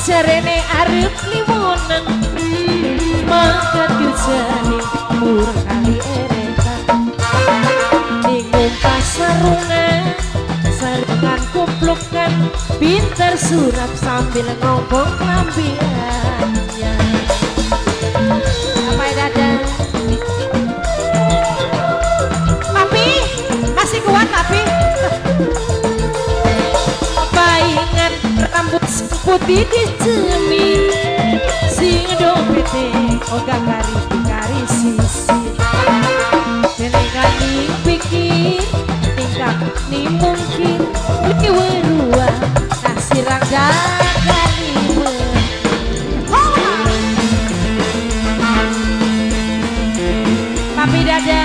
jarene arep liwonen mangkat yujane murah kali eretan ning pasarungan sarungan kuplukan pinter surap sambil ngomong lambiannya apa dada papi masih kuat papi baingan rambut putih di cermin sing dompete oga kari sisi kenekani pikir tingkah ni mungkin liwerua kasih rangga kali papi dada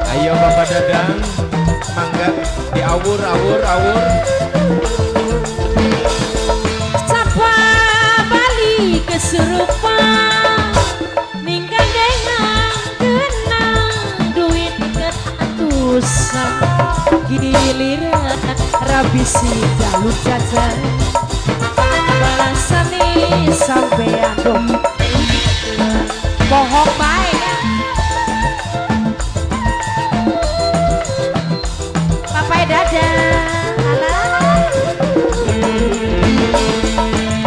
ayo Bapak Dadang mangga diawur awur sapa bali kesurupan ninggal dengan kenang duit keratusan giliran rabisi jalur jajan balasane sampean dong bohong baik papai dada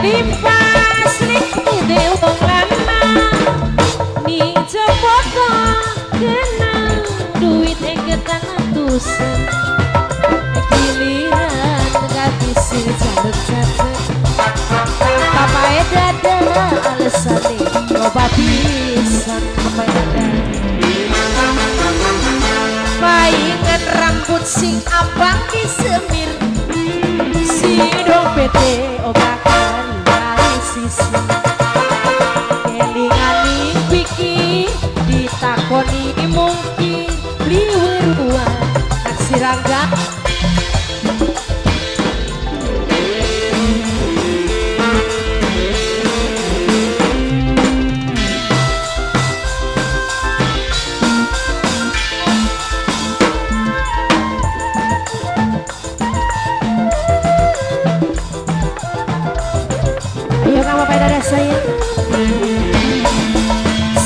dipas liki dewong lanang ning cepoko kenang duit egetan atusan giliran ngabisi jaluk jajan papai dada alesane loba pisan papai dada baingan rambut sing abang disemir si dompete oga kali sisi kelingan pikir ditakoni mungkin liwerua aksi rangga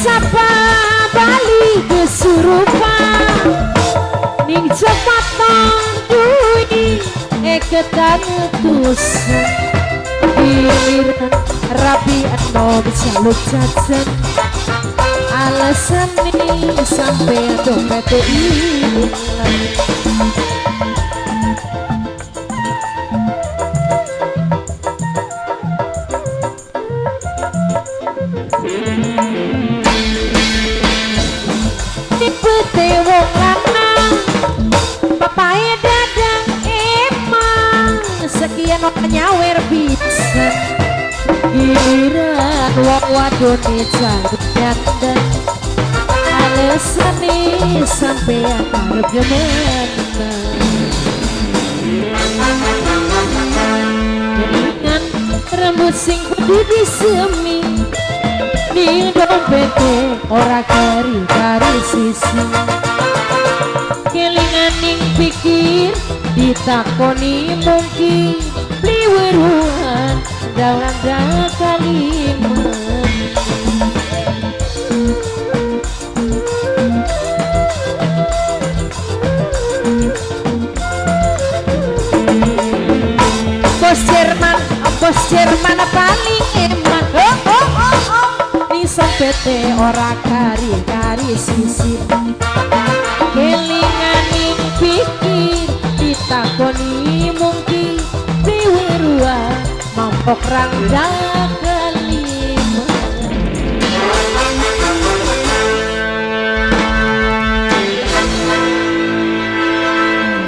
sapa bali kesurupan ning cepatan duit eketan tusen giliran rapi enom jaluk jajan alasan nih sampai dompet hilang dipete wong lanang papai dadang emang sekian nyawer bisa giliran wong wadone jaluk dandan alesane sampean arep jemen kelingan rambut sing kudu disemi ning dompete ora kari sisi kelingan ning pikir ditakoni mungkin liweruan daurang kalimat bos Jerman paling eman ni sompete ora kari sisi kelingan ning pikir ditakoni mungkin liwerua mampok rangga